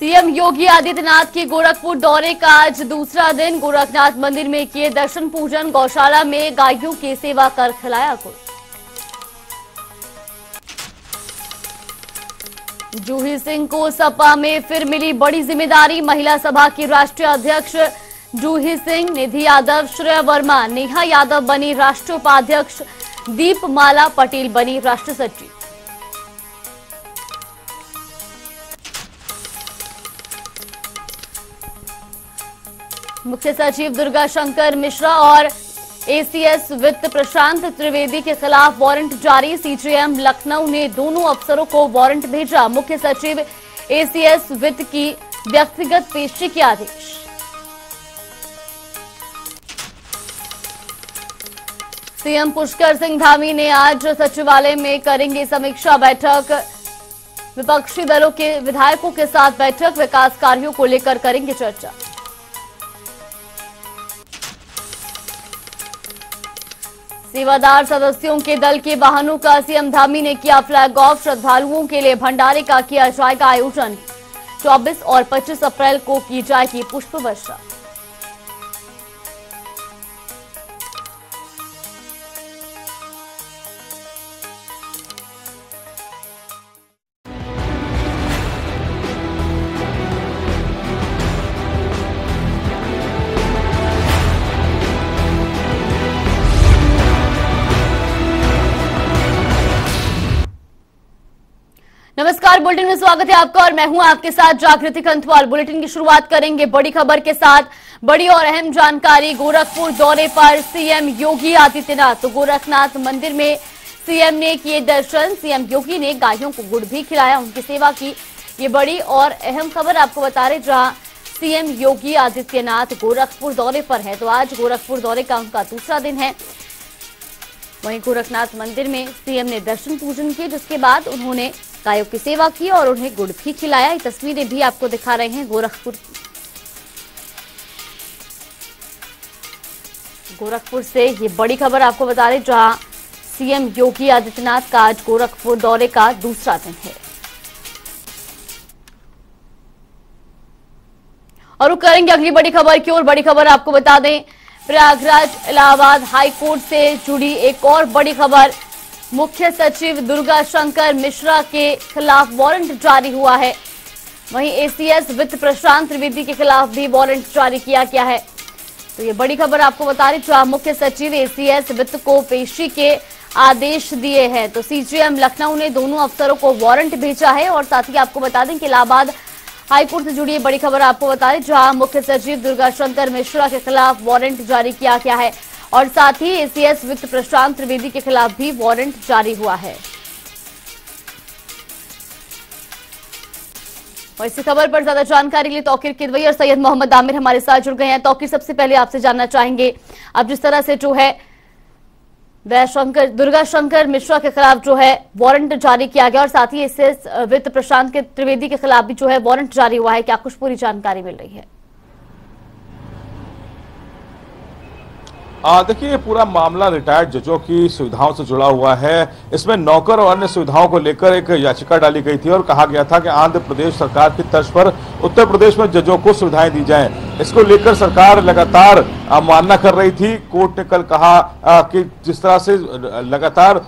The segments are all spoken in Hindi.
सीएम योगी आदित्यनाथ के गोरखपुर दौरे का आज दूसरा दिन। गोरखनाथ मंदिर में किए दर्शन पूजन, गौशाला में गायों की सेवा कर खिलाया गुड़। जूही सिंह को सपा में फिर मिली बड़ी जिम्मेदारी। महिला सभा की राष्ट्रीय अध्यक्ष जूही सिंह, निधि यादव, श्रेया वर्मा, नेहा यादव बनी राष्ट्रीय उपाध्यक्ष, दीपमाला पटेल बनी राष्ट्रीय सचिव। मुख्य सचिव दुर्गा शंकर मिश्रा और एसीएस वित्त प्रशांत त्रिवेदी के खिलाफ वारंट जारी। सीजेएम लखनऊ ने दोनों अफसरों को वारंट भेजा। मुख्य सचिव एसीएस वित्त की व्यक्तिगत पेशी के आदेश। सीएम पुष्कर सिंह धामी ने आज सचिवालय में करेंगे समीक्षा बैठक। विपक्षी दलों के विधायकों के साथ बैठक, विकास कार्यों को लेकर करेंगे चर्चा। सेवादार सदस्यों के दल के वाहनों का सीएम धामी ने किया फ्लैग ऑफ। श्रद्धालुओं के लिए भंडारे का किया जाएगा आयोजन। 24 और 25 अप्रैल को की जाएगी पुष्प वर्षा। नमस्कार, बुलेटिन में स्वागत है आपका और मैं हूं आपके साथ जागृति कंथवाल। बुलेटिन की शुरुआत करेंगे बड़ी खबर के साथ। बड़ी और अहम जानकारी, गोरखपुर दौरे पर सीएम योगी आदित्यनाथ। तो गोरखनाथ मंदिर में सीएम ने किए दर्शन। सीएम योगी ने गायों को गुड़ भी खिलाया, उनकी सेवा की। ये बड़ी और अहम खबर आपको बता रहे, जहां सीएम योगी आदित्यनाथ गोरखपुर दौरे पर है। तो आज गोरखपुर दौरे का उनका दूसरा दिन है। वहीं गोरखनाथ मंदिर में सीएम ने दर्शन पूजन किए, जिसके बाद उन्होंने गायों की सेवा की और उन्हें गुड़ भी खिलाया। ये तस्वीरें भी आपको दिखा रहे हैं गोरखपुर से। ये बड़ी खबर आपको बता रहे, जहां सीएम योगी आदित्यनाथ का आज गोरखपुर दौरे का दूसरा दिन है। और रुक करेंगे अगली बड़ी खबर की ओर। बड़ी खबर आपको बता दें, प्रयागराज इलाहाबाद हाईकोर्ट से जुड़ी एक और बड़ी खबर। मुख्य सचिव दुर्गा शंकर मिश्रा के खिलाफ वारंट जारी हुआ है। वहीं एसीएस वित्त प्रशांत त्रिवेदी के खिलाफ भी वारंट जारी किया गया है। तो ये बड़ी खबर आपको बता रही, जहां मुख्य सचिव एसीएस वित्त को पेशी के आदेश दिए हैं। तो सीजेएम लखनऊ ने दोनों अफसरों को वारंट भेजा है। और साथ ही आपको बता दें कि इलाहाबाद हाईकोर्ट से जुड़ी बड़ी खबर आपको बता रही, जहां मुख्य सचिव दुर्गा शंकर मिश्रा के खिलाफ वारंट जारी किया गया है। और साथ ही एसीएस वित्त प्रशांत त्रिवेदी के खिलाफ भी वारंट जारी हुआ है। और इसी खबर पर ज्यादा जानकारी के लिए तौकीर किदवई और सैयद मोहम्मद आमिर हमारे साथ जुड़ गए हैं। तौकीर, सबसे पहले आपसे जानना चाहेंगे, अब जिस तरह से जो है दुर्गा शंकर मिश्रा के खिलाफ जो है वारंट जारी किया गया और साथ ही एसीएस वित्त प्रशांत के त्रिवेदी के खिलाफ भी जो है वारंट जारी हुआ है, क्या कुछ पूरी जानकारी मिल रही है? देखिए, पूरा मामला रिटायर्ड जजों की सुविधाओं से जुड़ा हुआ है। इसमें नौकर और अन्य सुविधाओं को लेकर एक याचिका डाली गई थी और कहा गया था कि आंध्र प्रदेश सरकार की तर्ज पर उत्तर प्रदेश में जजों को सुविधाएं दी जाएं। इसको लेकर सरकार लगातार मानना कर रही थी। कोर्ट ने कल कहा कि जिस तरह से लगातार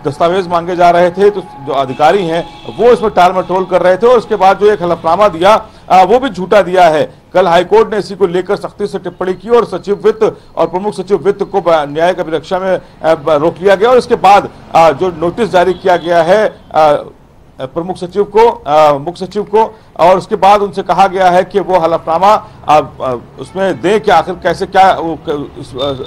दस्तावेज मांगे जा रहे थे, तो जो अधिकारी हैं वो इसमें टाल मटोल कर रहे थे और उसके बाद जो एक हलफनामा दिया वो भी झूठा दिया है। कल हाईकोर्ट ने इसी को लेकर सख्ती से टिप्पणी की और सचिव वित्त और प्रमुख सचिव वित्त को न्यायिक अभिरक्षा में रोक लिया गया। और इसके बाद जो नोटिस जारी किया गया है प्रमुख सचिव को, मुख्य सचिव को, और उसके बाद उनसे कहा गया है कि वो हलफनामा उसमें दें कि आखिर कैसे क्या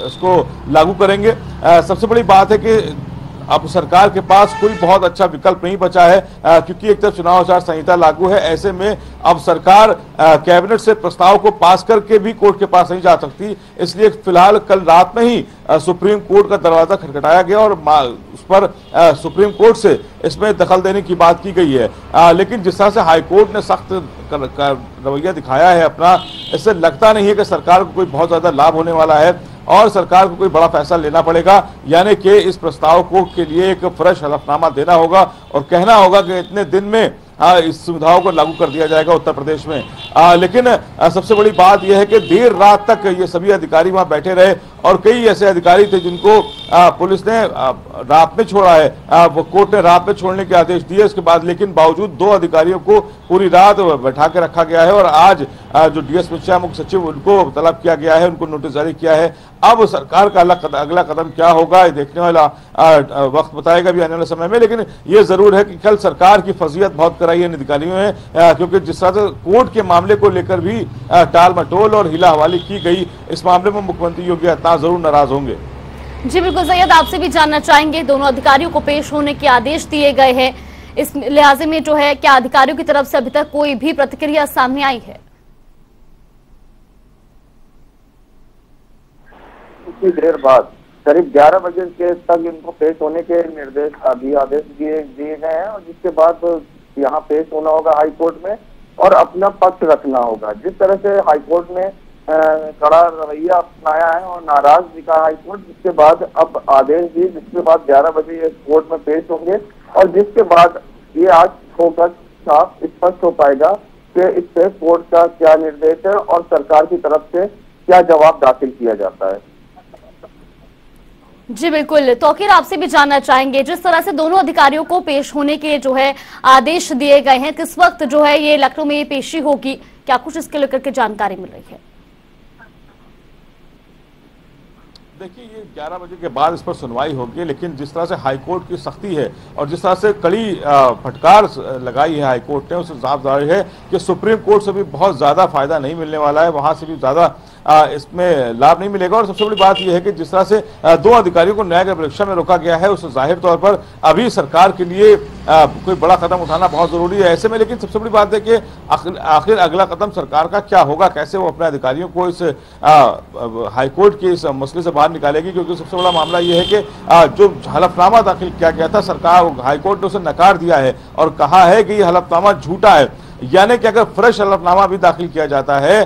इसको लागू करेंगे। सबसे बड़ी बात है कि अब सरकार के पास कोई बहुत अच्छा विकल्प नहीं बचा है, क्योंकि एक तरफ चुनाव आचार संहिता लागू है। ऐसे में अब सरकार कैबिनेट से प्रस्ताव को पास करके भी कोर्ट के पास नहीं जा सकती। इसलिए फिलहाल कल रात में ही सुप्रीम कोर्ट का दरवाजा खटखटाया गया और उस पर सुप्रीम कोर्ट से इसमें दखल देने की बात की गई है। लेकिन जिस तरह से हाईकोर्ट ने सख्त रवैया दिखाया है अपना, इससे लगता नहीं है कि सरकार को कोई बहुत ज्यादा लाभ होने वाला है और सरकार को कोई बड़ा फैसला लेना पड़ेगा, यानी कि इस प्रस्ताव को के लिए एक फ्रेश हलफनामा देना होगा और कहना होगा कि इतने दिन में इस सुविधाओं को लागू कर दिया जाएगा उत्तर प्रदेश में। लेकिन सबसे बड़ी बात यह है कि देर रात तक ये सभी अधिकारी वहां बैठे रहे और कई ऐसे अधिकारी थे जिनको पुलिस ने रात में छोड़ा है, वो कोर्ट ने रात में छोड़ने के आदेश दिए उसके बाद, लेकिन बावजूद 2 अधिकारियों को पूरी रात बैठा के रखा गया है और आज जो डीएस मिश्रा मुख्य सचिव उनको तलब किया गया है, उनको नोटिस जारी किया है। अब सरकार का अगला कदम क्या होगा ये देखने वाला वक्त बताएगा भी आने वाले समय में, लेकिन ये जरूर है कि कल सरकार की फजीहत बहुत कराई है इन अधिकारियों ने, क्योंकि जिस तरह से कोर्ट के मामले को लेकर भी टाल मटोल और हिला हवाली की गई, इस मामले में मुख्यमंत्री योगी आदित्यनाथ जरूर नाराज होंगे। जी बिल्कुल सैयद, आपसे भी जानना चाहेंगे, दोनों अधिकारियों को पेश होने के आदेश दिए गए हैं, इस लिहाजे में जो है क्या अधिकारियों की तरफ से अभी तक कोई भी प्रतिक्रिया सामने आई है? कुछ देर बाद करीब 11 बजे के तक इनको पेश होने के निर्देश अभी आदेश दिए गए हैं और जिसके बाद यहाँ पेश होना होगा हाई कोर्ट में और अपना पक्ष रखना होगा। जिस तरह से हाई कोर्ट ने कड़ा रवैया अपनाया है और नाराज दिखा हाई कोर्ट, जिसके बाद अब आदेश दिए, जिसके बाद 11 बजे ये कोर्ट में पेश होंगे और जिसके बाद ये आज फोकस साफ स्पष्ट हो पाएगा कि इस पे कोर्ट का क्या निर्देश है और सरकार की तरफ से क्या जवाब दाखिल किया जाता है। जी बिल्कुल, तौकीर आपसे भी जानना चाहेंगे, जिस तरह से दोनों अधिकारियों को पेश होने के जो है आदेश दिए गए हैं, किस वक्त जो है ये लखनऊ में ये पेशी होगी, क्या कुछ इसके लेकर के जानकारी मिल रही है? देखिए, ये 11 बजे के बाद इस पर सुनवाई होगी, लेकिन जिस तरह से हाईकोर्ट की सख्ती है और जिस तरह से कड़ी फटकार लगाई है हाईकोर्ट ने, उससे साफ जाहिर है कि सुप्रीम कोर्ट से भी बहुत ज्यादा फायदा नहीं मिलने वाला है, वहां से भी ज्यादा इसमें लाभ नहीं मिलेगा। और सबसे बड़ी बात यह है कि जिस तरह से 2 अधिकारियों को न्यायिक परीक्षा में रोका गया है, उससे जाहिर तौर पर अभी सरकार के लिए कोई बड़ा कदम उठाना बहुत जरूरी है ऐसे में। लेकिन सबसे बड़ी बात है कि आखिर अगला कदम सरकार का क्या होगा, कैसे वो अपने अधिकारियों को इस हाईकोर्ट के इस मसले से बाहर निकालेगी, क्योंकि सबसे बड़ा मामला यह है कि जो हलफनामा दाखिल किया गया था, सरकार हाईकोर्ट ने उसे नकार दिया है और कहा है कि यह हलफनामा झूठा है, यानी कि अगर फ्रेश हलफनामा भी दाखिल किया जाता है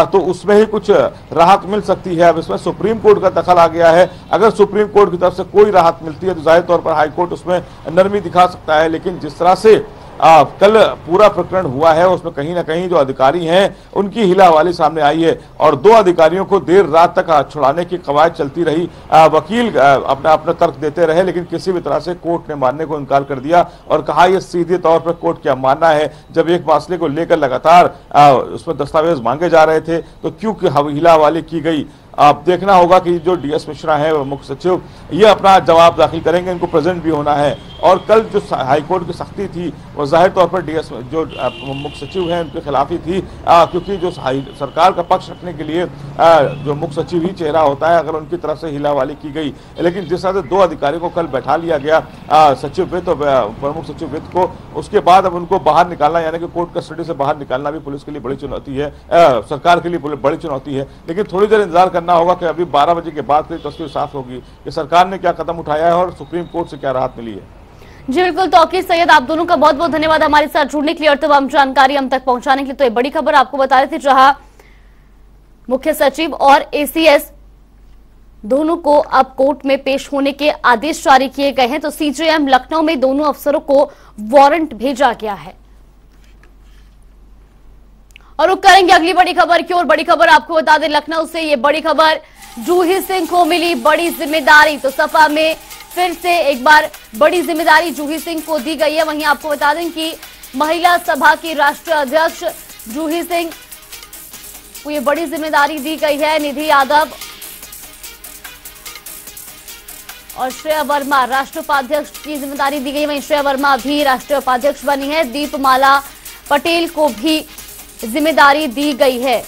तो उसमें ही कुछ राहत मिल सकती है। अब इसमें सुप्रीम कोर्ट का दखल आ गया है, अगर सुप्रीम कोर्ट की तरफ से कोई राहत मिलती है तो जाहिर तौर पर हाई कोर्ट उसमें नरमी दिखा सकता है। लेकिन जिस तरह से कल पूरा प्रकरण हुआ है उसमें कहीं ना कहीं जो अधिकारी हैं उनकी हिलाहवाली सामने आई है और 2 अधिकारियों को देर रात तक छुड़ाने की कवायद चलती रही। वकील अपना तर्क देते रहे, लेकिन किसी भी तरह से कोर्ट ने मानने को इनकार कर दिया और कहा यह सीधे तौर पर कोर्ट क्या मानना है। जब एक मसले को लेकर लगातार उसमें दस्तावेज मांगे जा रहे थे तो क्यों हिलाहवाली की गई। आप देखना होगा कि जो डीएस मिश्रा है मुख्य सचिव, ये अपना जवाब दाखिल करेंगे, इनको प्रेजेंट भी होना है। और कल जो हाईकोर्ट की सख्ती थी वो जाहिर तौर पर डीएस जो मुख्य सचिव हैं उनके खिलाफ ही थी, क्योंकि जो सरकार का पक्ष रखने के लिए जो मुख्य सचिव ही चेहरा होता है, अगर उनकी तरफ से हिलावाली की गई। लेकिन जिस तरह से 2 अधिकारियों को कल बैठा लिया गया सचिव वित्त और प्रमुख सचिव वित्त को, उसके बाद अब उनको बाहर निकालना यानी कि कोर्ट कस्टडी से बाहर निकालना भी पुलिस के लिए बड़ी चुनौती है, सरकार के लिए बड़ी चुनौती है। लेकिन थोड़ी देर इंतजार करना होगा कि अभी 12 बजे के बाद तस्वीर साफ होगी कि सरकार ने क्या कदम उठाया है और सुप्रीम कोर्ट से क्या राहत मिली है। जी बिल्कुल, तौकीर सैयद, आप दोनों का बहुत बहुत धन्यवाद हमारे साथ जुड़ने के लिए और तमाम जानकारी हम तक पहुंचाने के लिए। तो ये बड़ी खबर आपको बता रहे थे, जहां मुख्य सचिव और एसीएस दोनों को अब कोर्ट में पेश होने के आदेश जारी किए गए हैं। तो सीजेएम लखनऊ में दोनों अफसरों को वारंट भेजा गया है। और रुक करेंगे अगली बड़ी खबर की ओर। बड़ी खबर आपको बता दें लखनऊ से, ये बड़ी खबर, जूही सिंह को मिली बड़ी जिम्मेदारी। तो सपा में फिर से एक बार बड़ी जिम्मेदारी जूही सिंह को दी गई है। वहीं आपको बता दें कि महिला सभा की राष्ट्रीय अध्यक्ष जूही सिंह को ये बड़ी जिम्मेदारी दी गई है। निधि यादव और श्रेया वर्मा राष्ट्रीय उपाध्यक्ष की जिम्मेदारी दी गई। वहीं श्रेया वर्मा भी राष्ट्रीय उपाध्यक्ष बनी है। दीपमाला पटेल को भी जिम्मेदारी दी गई है।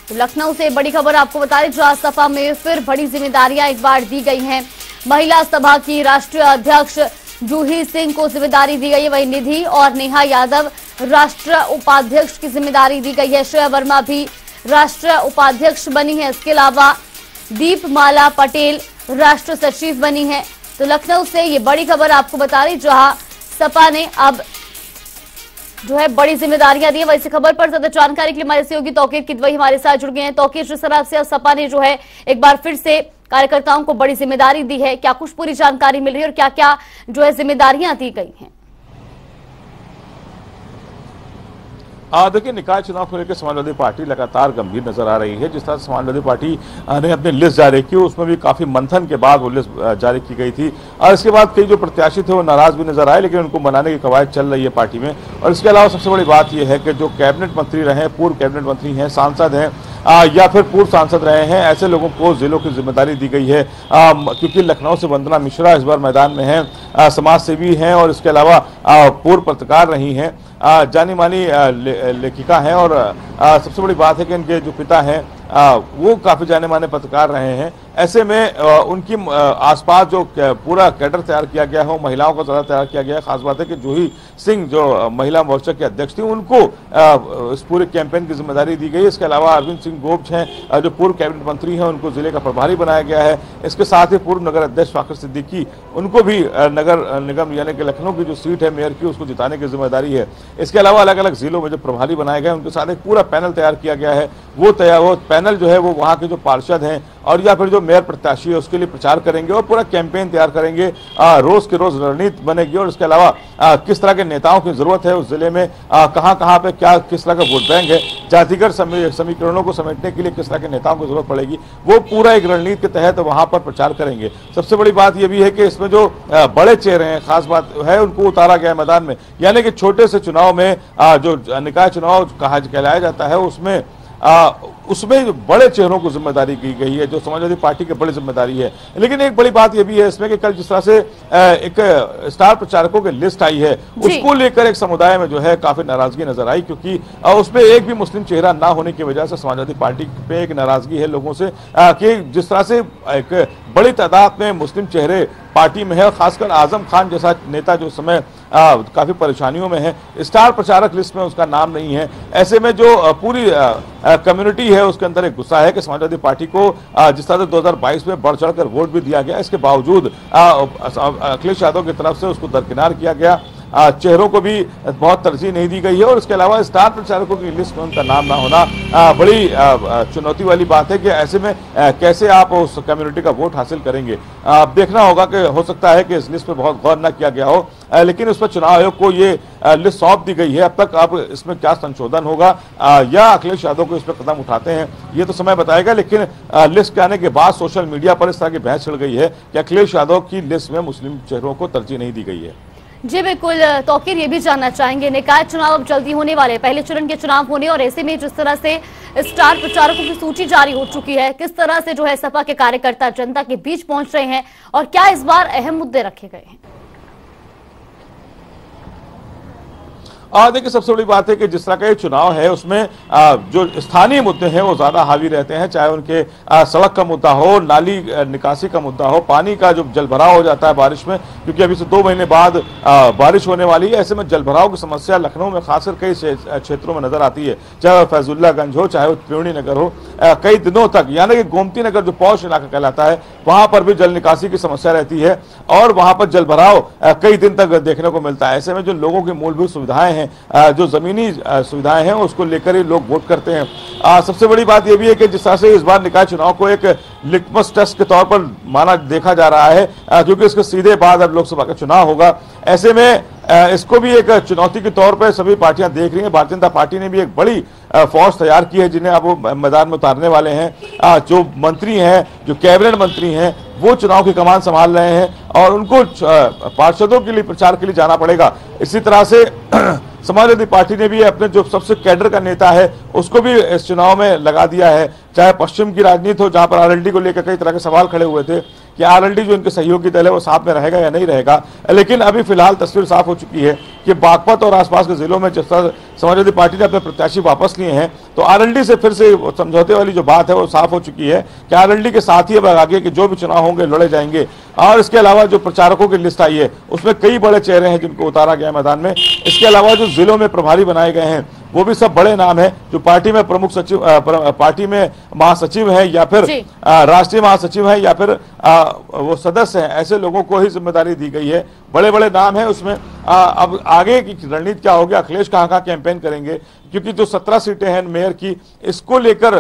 तो लखनऊ से बड़ी खबर आपको बता दें, जहां सपा में फिर बड़ी जिम्मेदारियां एक बार दी गई हैं। महिला सभा की राष्ट्रीय अध्यक्ष जूही सिंह को जिम्मेदारी दी गई है। वहीं निधि और नेहा यादव राष्ट्रीय उपाध्यक्ष की जिम्मेदारी दी गई है। श्रेया वर्मा भी राष्ट्रीय उपाध्यक्ष बनी है। इसके अलावा दीपमाला पटेल राष्ट्रीय सचिव बनी है। तो लखनऊ से ये बड़ी खबर आपको बता रही, जहां सपा ने अब जो है बड़ी जिम्मेदारियां दी है। वैसे खबर पर ज्यादा जानकारी के लिए हमारे सहयोगी तौकीर किदवई हमारे साथ जुड़ गए हैं। तौकीर, जिस तरह से सपा ने जो है एक बार फिर से कार्यकर्ताओं को बड़ी जिम्मेदारी दी है, क्या कुछ पूरी जानकारी मिल रही है और क्या क्या जो है जिम्मेदारियां दी गई हैं? देखिए, निकाय चुनाव को लेकर समाजवादी पार्टी लगातार गंभीर नजर आ रही है। जिस तरह से समाजवादी पार्टी ने अपनी लिस्ट जारी की, उसमें भी काफी मंथन के बाद वो लिस्ट जारी की गई थी और इसके बाद कई जो प्रत्याशी थे वो नाराज भी नजर आए, लेकिन उनको मनाने की कवायद चल रही है पार्टी में। और इसके अलावा सबसे बड़ी बात यह है कि जो कैबिनेट मंत्री रहे, पूर्व कैबिनेट मंत्री हैं, सांसद हैं या फिर पूर्व सांसद रहे हैं, ऐसे लोगों को जिलों की जिम्मेदारी दी गई है। क्योंकि लखनऊ से वंदना मिश्रा इस बार मैदान में हैं, समाज सेवी हैं और इसके अलावा पूर्व पत्रकार रही हैं, जानी मानी लेखिका हैं और सबसे बड़ी बात है कि इनके जो पिता हैं वो काफी जाने माने पत्रकार रहे हैं। ऐसे में उनकी आसपास जो पूरा कैडर तैयार किया गया है, महिलाओं को ज्यादा तैयार किया गया है। खास बात है कि जूही सिंह जो महिला मोर्चा की अध्यक्ष थी, उनको इस पूरे कैंपेन की जिम्मेदारी दी गई है। इसके अलावा अरविंद सिंह गोब्ज हैं जो पूर्व कैबिनेट मंत्री हैं, उनको जिले का प्रभारी बनाया गया है। इसके साथ ही पूर्व नगर अध्यक्ष फाखर सिद्दीकी, उनको भी नगर निगम यानी कि लखनऊ की जो सीट है मेयर की, उसको जिताने की जिम्मेदारी है। इसके अलावा अलग अलग जिलों में जो प्रभारी बनाए गए, उनके साथ एक पूरा पैनल तैयार किया गया है। वो पैनल जो है वो वहाँ के जो पार्षद हैं और या फिर जो मेयर प्रत्याशी है उसके लिए प्रचार करेंगे और पूरा कैंपेन तैयार करेंगे। रोज के रोज रणनीति बनेगी और इसके अलावा किस तरह के नेताओं की जरूरत है उस जिले में, कहाँ पे क्या किस तरह का वोट बैंक है, जातिगत समीकरणों को समेटने के लिए किस तरह के नेताओं की जरूरत पड़ेगी, वो पूरा एक रणनीति के तहत वहां पर प्रचार करेंगे। सबसे बड़ी बात यह भी है कि इसमें जो बड़े चेहरे हैं, खास बात है, उनको उतारा गया मैदान में। यानी कि छोटे से चुनाव में जो निकाय चुनाव कहलाया जाता है उसमें बड़े चेहरों को जिम्मेदारी की गई है, जो समाजवादी पार्टी की बड़ी जिम्मेदारी है। लेकिन एक बड़ी बात यह भी है इसमें कि कल जिस तरह से एक स्टार प्रचारकों की लिस्ट आई है, उसको लेकर एक समुदाय में जो है काफी नाराजगी नजर आई, क्योंकि उसमें एक भी मुस्लिम चेहरा ना होने की वजह से समाजवादी पार्टी पे एक नाराजगी है लोगों से कि जिस तरह से एक बड़ी तादाद में मुस्लिम चेहरे पार्टी में है और खासकर आजम खान जैसा नेता जो समय काफी परेशानियों में है, स्टार प्रचारक लिस्ट में उसका नाम नहीं है। ऐसे में जो पूरी कम्युनिटी है उसके अंदर एक गुस्सा है कि समाजवादी पार्टी को जिस तरह से 2022 में बढ़ चढ़कर वोट भी दिया गया, इसके बावजूद अखिलेश यादव की तरफ से उसको दरकिनार किया गया, चेहरों को भी बहुत तरजीह नहीं दी गई है और इसके अलावा स्टार प्रचारकों की लिस्ट में उनका नाम ना होना बड़ी चुनौती वाली बात है कि ऐसे में कैसे आप उस कम्युनिटी का वोट हासिल करेंगे। देखना होगा कि हो सकता है कि इस लिस्ट पर बहुत गौर न किया गया हो, लेकिन उस पर चुनाव आयोग को ये लिस्ट सौंप दी गई है। अब तक अब इसमें क्या संशोधन होगा या अखिलेश यादव को इस पर कदम उठाते हैं, ये तो समय बताएगा। लेकिन लिस्ट के आने के बाद सोशल मीडिया पर इस तरह की बहस छिड़ गई है कि अखिलेश यादव की लिस्ट में मुस्लिम चेहरों को तरजीह नहीं दी गई है। जी बिल्कुल, तौकीर ये भी जानना चाहेंगे, निकाय चुनाव अब जल्दी होने वाले, पहले चरण के चुनाव होने, और ऐसे में जिस तरह से स्टार प्रचारकों की सूची जारी हो चुकी है, किस तरह से जो है सपा के कार्यकर्ता जनता के बीच पहुंच रहे हैं और क्या इस बार अहम मुद्दे रखे गए हैं? देखिए, सबसे बड़ी बात है कि जिस तरह का ये चुनाव है उसमें जो स्थानीय मुद्दे हैं वो ज्यादा हावी रहते हैं, चाहे उनके सड़क का मुद्दा हो, नाली निकासी का मुद्दा हो, पानी का जो जलभराव हो जाता है बारिश में, क्योंकि अभी से 2 महीने बाद बारिश होने वाली है। ऐसे में जलभराव की समस्या लखनऊ में खासकर कई क्षेत्रों में नजर आती है, चाहे फैजुल्लागंज हो, चाहे त्रिवेणी नगर हो, कई दिनों तक, यानी कि गोमती नगर जो पौष इलाका कहलाता है, वहां पर भी जल निकासी की समस्या रहती है और वहां पर जलभराव कई दिन तक देखने को मिलता है। ऐसे में जो लोगों की मूलभूत सुविधाएं हैं, जो जमीनी सुविधाएं हैं, उसको लेकर ही लोग वोट करते हैं। सबसे बड़ी बात यह भी है कि जिस तरह से इस बार निकाय चुनाव को एक लिटमस टेस्ट के तौर पर देखा जा रहा है, क्योंकि इसके सीधे बाद अब लोकसभा का चुनाव होगा। ऐसे में इसको भी एक चुनौती के तौर पर सभी पार्टियां देख रही हैं। भारतीय जनता पार्टी ने भी एक बड़ी फौज तैयार की है, जिन्हें अब वो मैदान में उतारने वाले हैं। जो मंत्री हैं, जो कैबिनेट मंत्री हैं, वो चुनाव की कमान संभाल रहे हैं और उनको पार्षदों के लिए प्रचार के लिए जाना पड़ेगा। इसी तरह से समाजवादी पार्टी ने भी अपने जो सबसे कैडर का नेता है उसको भी इस चुनाव में लगा दिया है। चाहे पश्चिम की राजनीति हो, जहां पर आरएलडी को लेकर कई तरह के सवाल खड़े हुए थे कि आरएलडी जो इनके सहयोगी दल है वो साथ में रहेगा या नहीं रहेगा, लेकिन अभी फिलहाल तस्वीर साफ हो चुकी है कि बागपत और आसपास के जिलों में जिस तरह समाजवादी पार्टी ने अपने प्रत्याशी वापस लिए हैं, तो आरएलडी से फिर से समझौते वाली जो बात है वो साफ हो चुकी है कि आरएलडी के साथ ही अब आगे के जो भी चुनाव होंगे लड़े जाएंगे। और इसके अलावा जो प्रचारकों की लिस्ट आई है उसमें कई बड़े चेहरे हैं जिनको उतारा गया मैदान में। इसके अलावा जो जिलों में प्रभारी बनाए गए हैं वो भी सब बड़े नाम हैं, जो पार्टी में प्रमुख सचिव, पार्टी में महासचिव है या फिर राष्ट्रीय महासचिव है या फिर वो सदस्य हैं, ऐसे लोगों को ही जिम्मेदारी दी गई है। बड़े बड़े नाम हैं उसमें। अब आगे की रणनीति क्या होगी, अखिलेश कहाँ कैंपेन करेंगे, क्योंकि जो 17 सीटें हैं मेयर की, इसको लेकर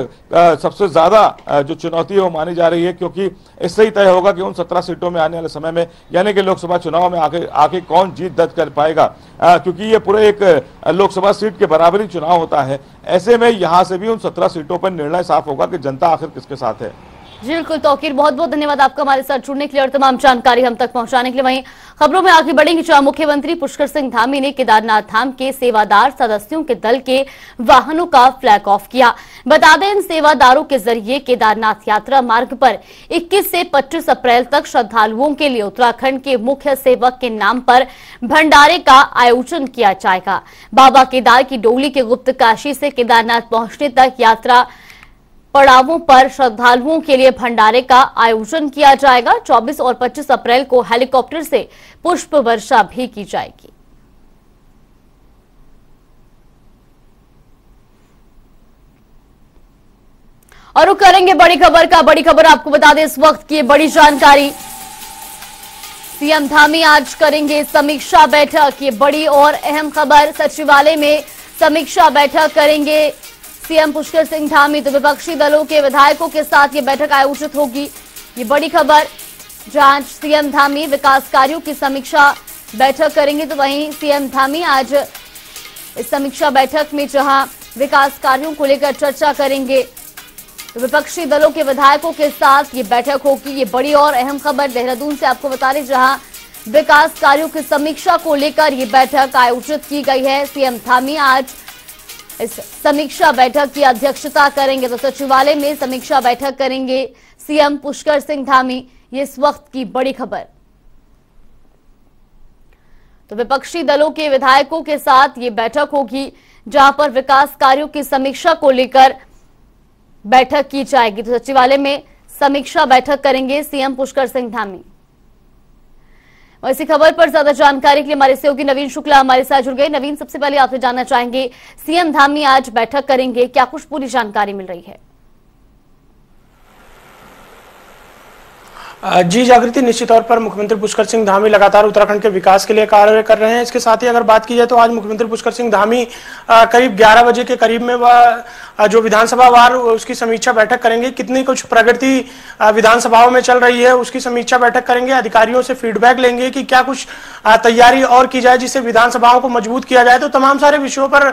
सबसे ज्यादा जो चुनौती है वो मानी जा रही है, क्योंकि इससे ही तय होगा कि उन 17 सीटों में आने वाले समय में यानी कि लोकसभा चुनाव में आके कौन जीत दर्ज कर पाएगा, क्योंकि ये पूरे एक लोकसभा सीट के बराबरी चुनाव होता है। ऐसे में यहां से भी उन 17 सीटों पर निर्णय साफ होगा कि जनता आखिर किसके साथ है। जी बिल्कुल तौकीर, बहुत बहुत धन्यवाद आपका हमारे साथ जुड़ने के लिए और तमाम जानकारी हम तक पहुंचाने के लिए। वहीं खबरों में आगे बढ़ेंगे, जहां मुख्यमंत्री पुष्कर सिंह धामी ने केदारनाथ धाम के सेवादार सदस्यों के दल के वाहनों का फ्लैग ऑफ किया। बता दें, इन सेवादारों के जरिए केदारनाथ यात्रा मार्ग पर 21 से 25 अप्रैल तक श्रद्धालुओं के लिए उत्तराखंड के मुख्य सेवक के नाम पर भंडारे का आयोजन किया जाएगा। बाबा केदार की डोली के गुप्त काशी से केदारनाथ पहुंचने तक यात्रा पड़ावों पर श्रद्धालुओं के लिए भंडारे का आयोजन किया जाएगा। 24 और 25 अप्रैल को हेलीकॉप्टर से पुष्प वर्षा भी की जाएगी। और रुक करेंगे बड़ी खबर का। बड़ी खबर आपको बता दें इस वक्त की बड़ी जानकारी, सीएम धामी आज करेंगे समीक्षा बैठक। ये बड़ी और अहम खबर, सचिवालय में समीक्षा बैठक करेंगे सीएम पुष्कर सिंह धामी। तो विपक्षी दलों के विधायकों के साथ ये बैठक आयोजित होगी। ये बड़ी खबर, जहां सीएम धामी विकास कार्यों की समीक्षा बैठक करेंगे। तो वहीं सीएम धामी आज इस समीक्षा बैठक में जहां विकास कार्यों को लेकर चर्चा करेंगे, तो विपक्षी दलों के विधायकों के साथ ये बैठक होगी। ये बड़ी और अहम खबर देहरादून से आपको बता दें, जहां विकास कार्यों की समीक्षा को लेकर ये बैठक आयोजित की गई है। सीएम धामी आज इस समीक्षा बैठक की अध्यक्षता करेंगे। तो सचिवालय में समीक्षा बैठक करेंगे सीएम पुष्कर सिंह धामी, ये इस वक्त की बड़ी खबर। तो विपक्षी दलों के विधायकों के साथ ये बैठक होगी, जहां पर विकास कार्यों की समीक्षा को लेकर बैठक की जाएगी। तो सचिवालय में समीक्षा बैठक करेंगे सीएम पुष्कर सिंह धामी। और इसी खबर पर ज्यादा जानकारी के लिए हमारे सहयोगी नवीन शुक्ला हमारे साथ जुड़ गए। नवीन, सबसे पहले आपसे जानना चाहेंगे, सीएम धामी आज बैठक करेंगे, क्या कुछ पूरी जानकारी मिल रही है? जी जागृति, निश्चित तौर पर मुख्यमंत्री पुष्कर सिंह धामी लगातार उत्तराखंड के विकास के लिए कार्य कर रहे हैं। इसके साथ ही अगर बात की जाए तो आज मुख्यमंत्री पुष्कर सिंह धामी करीब 11 बजे के करीब में वह जो विधानसभा वार उसकी समीक्षा बैठक करेंगे। कितनी कुछ प्रगति विधानसभाओं में चल रही है उसकी समीक्षा बैठक करेंगे। अधिकारियों से फीडबैक लेंगे कि क्या कुछ तैयारी और की जाए जिससे विधानसभाओं को मजबूत किया जाए। तो तमाम सारे विषयों पर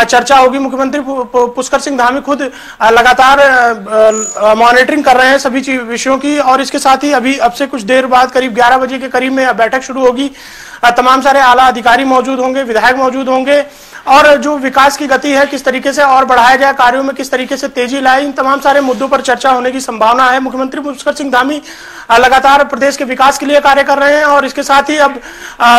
चर्चा होगी। मुख्यमंत्री पुष्कर सिंह धामी खुद लगातार मॉनिटरिंग कर रहे हैं सभी विषयों की, और इसके साथ ही अभी अब से कुछ देर बाद करीब 11 बजे के करीब में बैठक शुरू होगी। तमाम सारे आला अधिकारी मौजूद होंगे, विधायक मौजूद होंगे, और जो विकास की गति है किस तरीके से और बढ़ाया जाए, कार्यों में किस तरीके से तेजी लाए, इन तमाम सारे मुद्दों पर चर्चा होने की संभावना है। मुख्यमंत्री पुष्कर सिंह धामी लगातार प्रदेश के विकास के लिए कार्य कर रहे हैं, और इसके साथ ही अब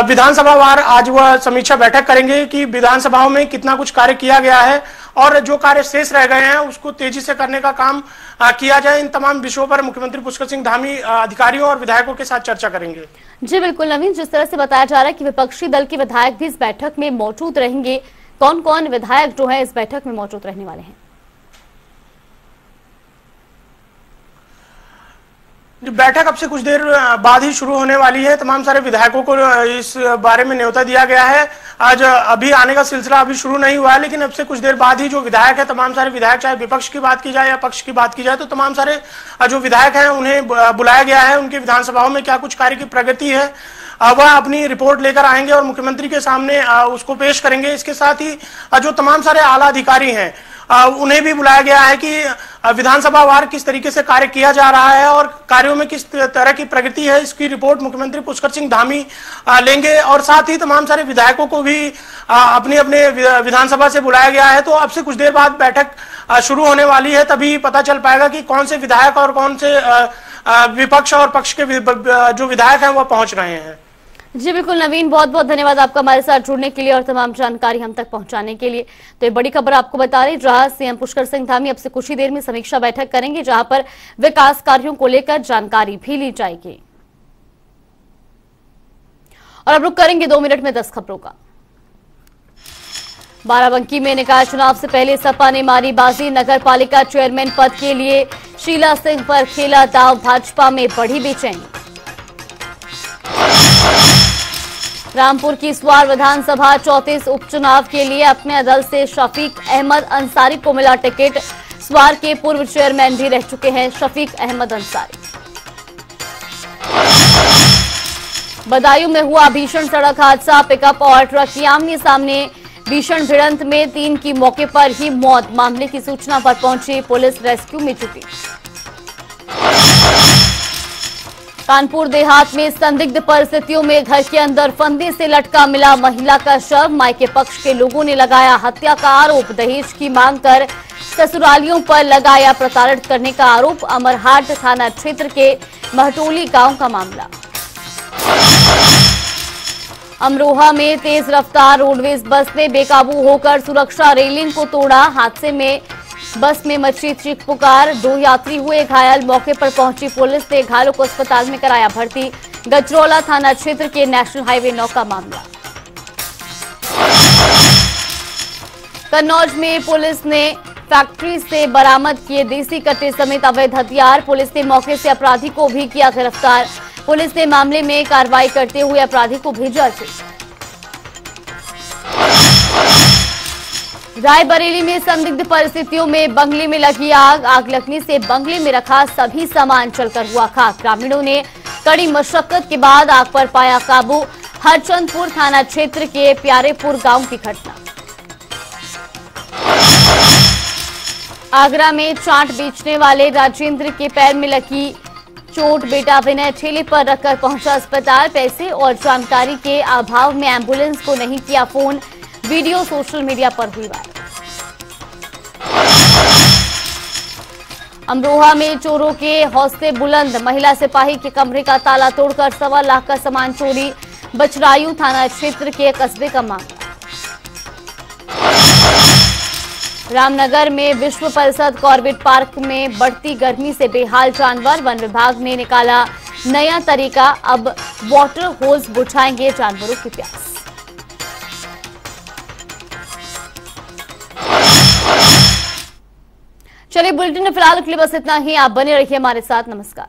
विधानसभा वार आज वह समीक्षा बैठक करेंगे कि विधानसभाओं में कितना कुछ कार्य किया गया है और जो कार्य शेष रह गए हैं उसको तेजी से करने का काम किया जाए। इन तमाम विषयों पर मुख्यमंत्री पुष्कर सिंह धामी अधिकारियों और विधायकों के साथ चर्चा करेंगे। जी बिल्कुल नवीन, जिस तरह से बताया जा रहा है कि विपक्षी दल के विधायक भी इस बैठक में मौजूद रहेंगे, कौन कौन विधायक जो है इस बैठक में मौजूद रहने वाले हैं? बैठक अब से कुछ देर बाद ही शुरू होने वाली है। तमाम सारे विधायकों को इस बारे में न्योता दिया गया है। आज अभी आने का सिलसिला अभी शुरू नहीं हुआ है, लेकिन अब से कुछ देर बाद ही जो विधायक है, तमाम सारे विधायक, चाहे विपक्ष की बात की जाए या पक्ष की बात की जाए, तो तमाम सारे जो विधायक हैं उन्हें बुलाया गया है। उनके विधानसभाओं में क्या कुछ कार्य की प्रगति है वह अपनी रिपोर्ट लेकर आएंगे और मुख्यमंत्री के सामने उसको पेश करेंगे। इसके साथ ही जो तमाम सारे आला अधिकारी हैं उन्हें भी बुलाया गया है कि विधानसभा वार किस तरीके से कार्य किया जा रहा है और कार्यों में किस तरह की प्रगति है, इसकी रिपोर्ट मुख्यमंत्री पुष्कर सिंह धामी लेंगे। और साथ ही तमाम सारे विधायकों को भी अपने अपने विधानसभा से बुलाया गया है। तो अब से कुछ देर बाद बैठक शुरू होने वाली है, तभी पता चल पाएगा कि कौन से विधायक और कौन से विपक्ष और पक्ष के जो विधायक हैं वह पहुंच रहे हैं। जी बिल्कुल नवीन, बहुत बहुत धन्यवाद आपका हमारे साथ जुड़ने के लिए और तमाम जानकारी हम तक पहुंचाने के लिए। तो ये बड़ी खबर आपको बता रही, जहां सीएम पुष्कर सिंह धामी अब से कुछ ही देर में समीक्षा बैठक करेंगे, जहां पर विकास कार्यों को लेकर जानकारी भी ली जाएगी। और अब रुक करेंगे 2 मिनट में 10 खबरों का। बाराबंकी में निकाय चुनाव से पहले सपा ने मारी बाजी, नगर पालिका चेयरमैन पद के लिए शीला सिंह पर खेला दांव, भाजपा में बढ़ी बेचैनी। रामपुर की स्वार विधानसभा 34 उपचुनाव के लिए अपने दल से शफीक अहमद अंसारी को मिला टिकट। स्वार के पूर्व चेयरमैन भी रह चुके हैं शफीक अहमद अंसारी। बदायूं में हुआ भीषण सड़क हादसा, पिकअप और ट्रक की आमने सामने भीषण भिड़ंत में 3 की मौके पर ही मौत। मामले की सूचना पर पहुंची पुलिस रेस्क्यू में जुटी। कानपुर देहात में संदिग्ध परिस्थितियों में घर के अंदर फंदे से लटका मिला महिला का शव। मायके पक्ष के लोगों ने लगाया हत्या का आरोप। दहेज की मांग कर ससुरालियों पर लगाया प्रताड़ित करने का आरोप। अमरहाट थाना क्षेत्र के महटोली गांव का मामला। अमरोहा में तेज रफ्तार रोडवेज बस ने बेकाबू होकर सुरक्षा रेलिंग को तोड़ा। हादसे में बस में मची चीख पुकार, 2 यात्री हुए घायल। मौके पर पहुंची पुलिस ने घायलों को अस्पताल में कराया भर्ती। गजरौला थाना क्षेत्र के नेशनल हाईवे 9 का मामला। कन्नौज में पुलिस ने फैक्ट्री से बरामद किए देसी कट्टे समेत अवैध हथियार। पुलिस ने मौके से अपराधी को भी किया गिरफ्तार। पुलिस ने मामले में कार्रवाई करते हुए अपराधी को भेजा जेल। रायबरेली में संदिग्ध परिस्थितियों में बंगले में लगी आग। आग लगने से बंगले में रखा सभी सामान जलकर हुआ खाक। ग्रामीणों ने कड़ी मशक्कत के बाद आग पर पाया काबू। हरचंदपुर थाना क्षेत्र के प्यारेपुर गांव की घटना। आगरा में चाट बेचने वाले राजेंद्र के पैर में लगी चोट। बेटा विनय ठेले पर रखकर पहुंचा अस्पताल। पैसे और जानकारी के अभाव में एम्बुलेंस को नहीं किया फोन। वीडियो सोशल मीडिया पर हुई वायरल। अमरोहा में चोरों के हौसले बुलंद। महिला सिपाही के कमरे का ताला तोड़कर 1.25 लाख का सामान चोरी। बचरायू थाना क्षेत्र के कस्बे का मामला। रामनगर में विश्व परिषद कॉर्बेट पार्क में बढ़ती गर्मी से बेहाल जानवर। वन विभाग ने निकाला नया तरीका, अब वाटर होल्स बुझाएंगे जानवरों की प्यास। चलिए बुलेटिन में फिलहाल के लिए बस इतना ही। आप बने रहिए हमारे साथ। नमस्कार।